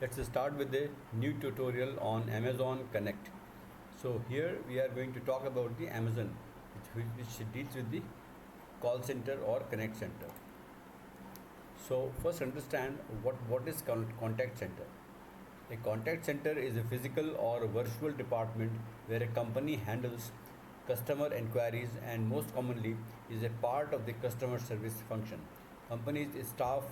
Let's start with the new tutorial on Amazon Connect. So here we are going to talk about the Amazon, which deals with the call center or connect center. So first understand what is contact center. A contact center is a physical or virtual department where a company handles customer inquiries and most commonly is a part of the customer service function. Companies staff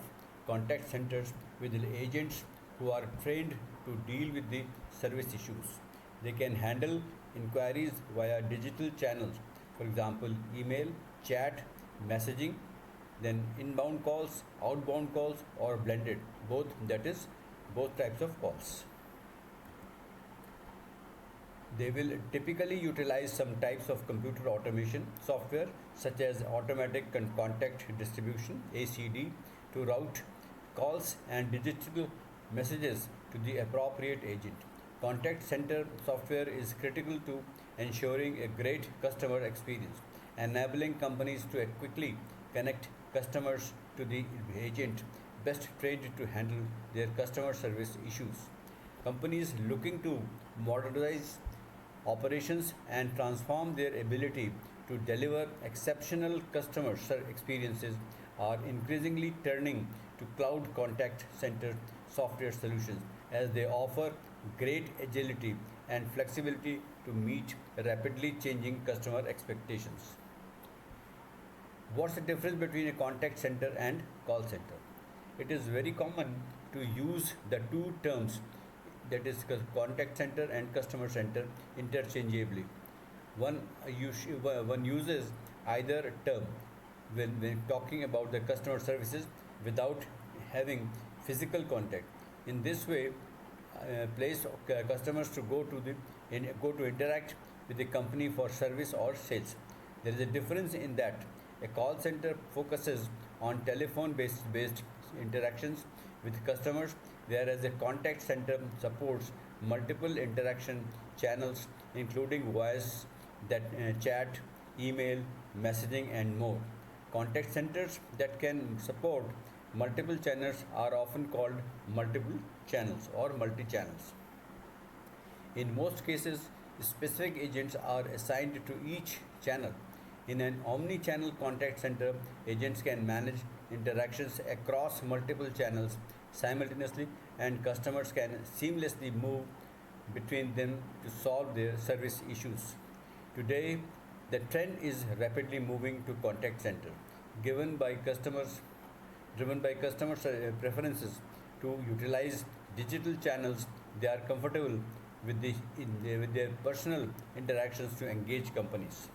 contact centers with agents who are trained to deal with the service issues. They can handle inquiries via digital channels, for example, email, chat, messaging, then inbound calls, outbound calls, or blended, both that is, both types of calls. They will typically utilize some types of computer automation software such as automatic contact distribution ACD to route calls and digital messages to the appropriate agent. Contact center software is critical to ensuring a great customer experience, enabling companies to quickly connect customers to the agent best trained to handle their customer service issues. Companies looking to modernize operations and transform their ability to deliver exceptional customer experiences are increasingly turning to cloud contact center software solutions as they offer great agility and flexibility to meet rapidly changing customer expectations. What's the difference between a contact center and call center? It is very common to use the two terms, that is contact center and customer center, interchangeably. One uses either term when talking about the customer services without having physical contact. In this way, place customers to go to interact with the company for service or sales. There is a difference in that a call center focuses on telephone based interactions with customers, whereas a contact center supports multiple interaction channels including voice, chat, email, messaging, and more. Contact centers that can support multiple channels are often called multiple channels or multi-channels. In most cases, specific agents are assigned to each channel. In an omni-channel contact center, agents can manage interactions across multiple channels simultaneously and customers can seamlessly move between them to solve their service issues. Today, the trend is rapidly moving to contact center, given by customers driven by customers' preferences to utilize digital channels. They are comfortable with their personal interactions to engage companies.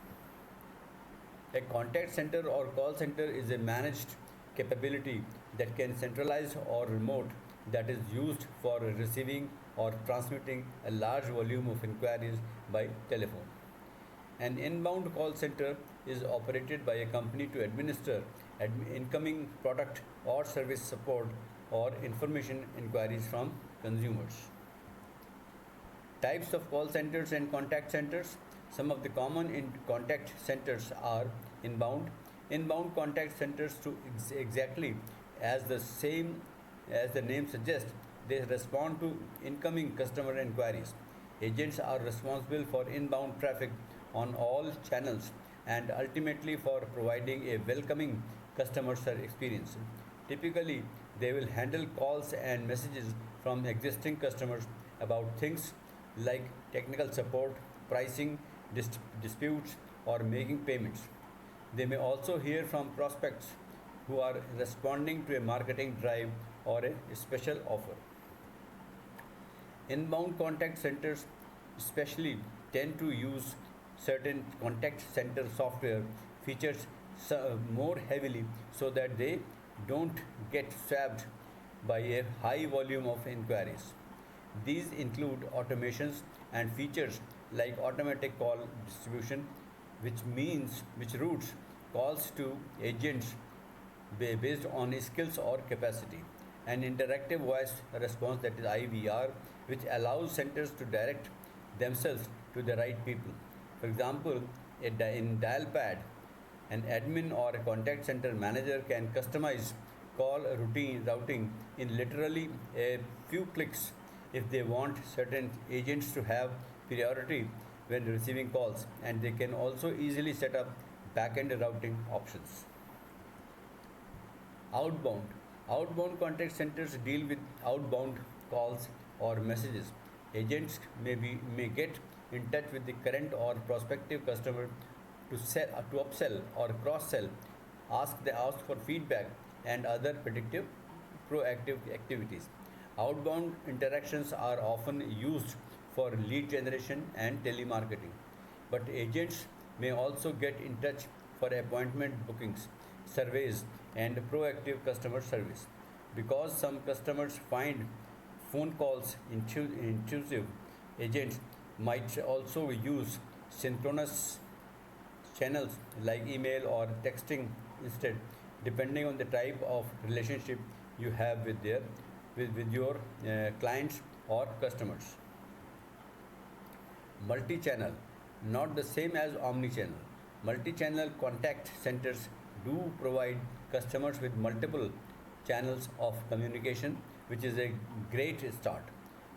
A contact center or call center is a managed capability that can centralize or remote that is used for receiving or transmitting a large volume of inquiries by telephone. An inbound call center is operated by a company to administer incoming product or service support or information inquiries from consumers. Types of call centers and contact centers. Some of the common contact centers are inbound. Inbound contact centers to exactly as the same as the name suggests, they respond to incoming customer inquiries. Agents are responsible for inbound traffic on all channels and ultimately for providing a welcoming customer experience. Typically, they will handle calls and messages from existing customers about things like technical support, pricing, disputes, or making payments. They may also hear from prospects who are responding to a marketing drive or a special offer. Inbound contact centers especially tend to use certain contact center software features more heavily so that they don't get swamped by a high volume of inquiries. These include automations and features like automatic call distribution, which routes calls to agents based on skills or capacity, and interactive voice response, that is IVR, which allows centers to direct themselves to the right people. For example, in dial pad, an admin or a contact center manager can customize call routing in literally a few clicks if they want certain agents to have priority when receiving calls, and they can also easily set up backend routing options. Outbound. Outbound contact centers deal with outbound calls or messages. Agents may get in touch with the current or prospective customer to upsell or cross sell, ask for feedback and other predictive proactive activities. Outbound interactions are often used for lead generation and telemarketing, but agents may also get in touch for appointment bookings, surveys, and proactive customer service. Because some customers find phone calls intrusive, agents might also use synchronous channels like email or texting instead, depending on the type of relationship you have with your clients or customers. Multi-channel, not the same as omni-channel. Multi-channel contact centers do provide customers with multiple channels of communication, which is a great start.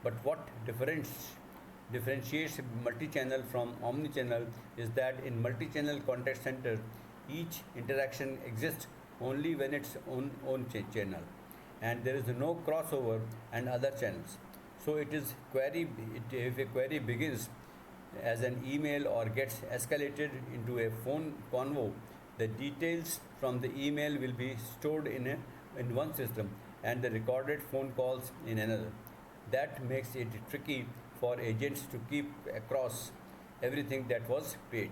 But what differentiates multi-channel from omni-channel is that in multi-channel contact center, each interaction exists only when its own channel, and there is no crossover and other channels. So if a query begins as an email or gets escalated into a phone convo, the details from the email will be stored in one system and the recorded phone calls in another. That makes it tricky for agents to keep across everything that was paid.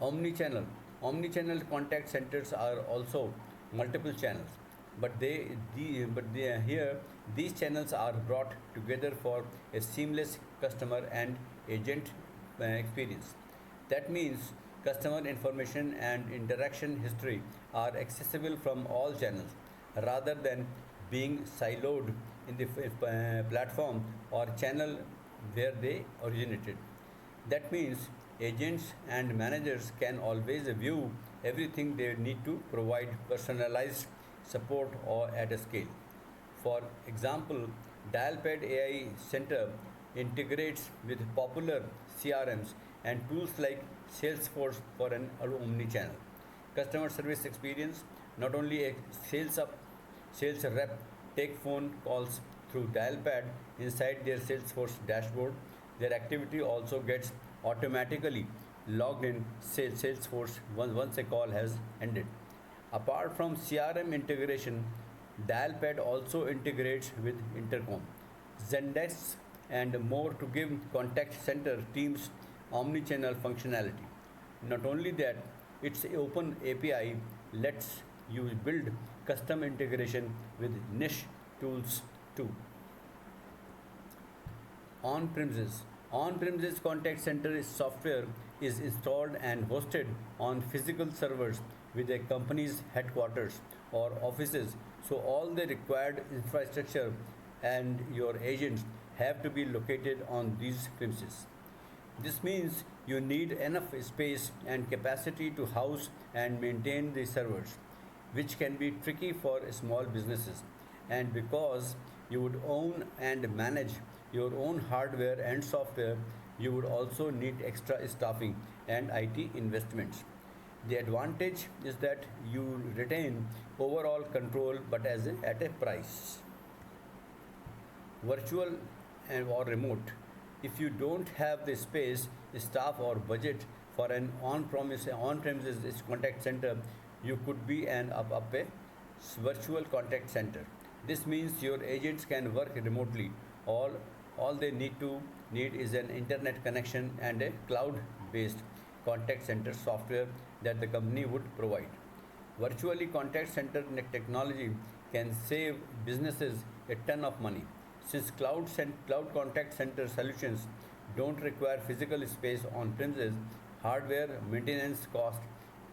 Omnichannel. Omnichannel contact centers are also multiple channels, but here these channels are brought together for a seamless customer and agent experience. That means customer information and interaction history are accessible from all channels rather than being siloed in the platform or channel where they originated. That means agents and managers can always view everything they need to provide personalized support or at a scale. For example, Dialpad AI Center integrates with popular CRMs and tools like Salesforce for an omni-channel customer service experience. Not only a sales rep take phone calls through Dialpad inside their Salesforce dashboard, their activity also gets automatically logged in Salesforce once a call has ended. Apart from CRM integration, Dialpad also integrates with Intercom, Zendesk, and more to give contact center teams omnichannel functionality. Not only that, its open API lets you build custom integration with niche tools too. On-premises. On-premises contact center software is installed and hosted on physical servers with a company's headquarters or offices. So all the required infrastructure and your agents have to be located on these premises. This means you need enough space and capacity to house and maintain the servers, which can be tricky for small businesses. And because you would own and manage your own hardware and software, you would also need extra staffing and IT investments. The advantage is that you retain overall control but at a price. Virtual or remote. If you don't have the space, staff, or budget for an on-premises contact center, you could be up a virtual contact center. This means your agents can work remotely. All all they need is an internet connection and a cloud-based contact center software that the company would provide. Virtually contact center technology can save businesses a ton of money. Since cloud contact center solutions don't require physical space on premises, hardware maintenance cost,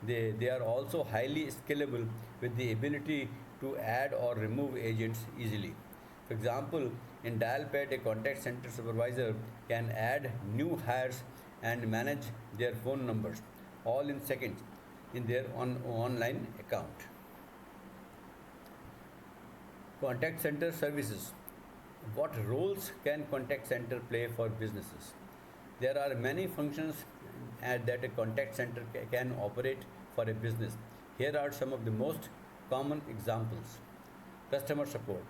they are also highly scalable with the ability to add or remove agents easily. For example, in Dialpad, a contact center supervisor can add new hires and manage their phone numbers all in seconds in their online account. Contact center services. What roles can contact center play for businesses? There are many functions that a contact center can operate for a business. Here are some of the most common examples. Customer support.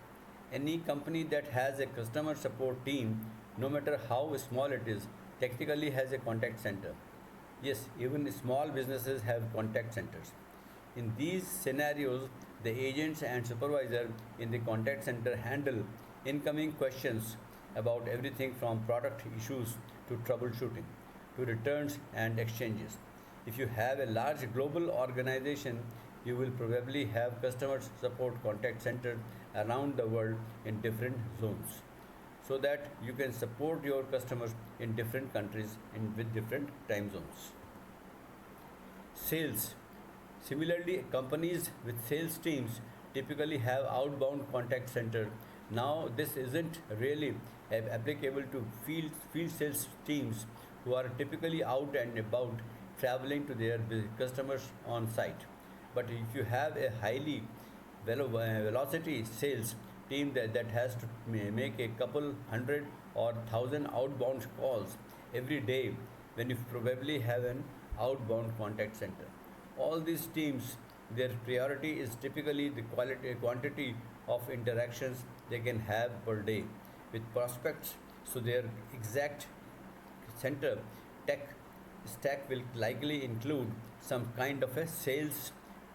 Any company that has a customer support team, no matter how small it is, technically has a contact center. Yes, even small businesses have contact centers. In these scenarios, the agents and supervisor in the contact center handle incoming questions about everything from product issues to troubleshooting to returns and exchanges. If you have a large global organization, you will probably have customer support contact centers around the world in different zones so that you can support your customers in different countries and with different time zones. Sales. Similarly, companies with sales teams typically have outbound contact center. Now, this isn't really applicable to field sales teams who are typically out and about traveling to their customers on site. But if you have a highly velocity sales team that has to make a couple hundred or thousand outbound calls every day, when you probably have an outbound contact center. All these teams, their priority is typically the quantity of interactions they can have per day with prospects. So their exact center tech stack will likely include some kind of a sales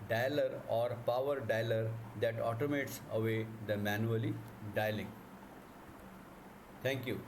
dialer or power dialer that automates away the manually dialing. Thank you.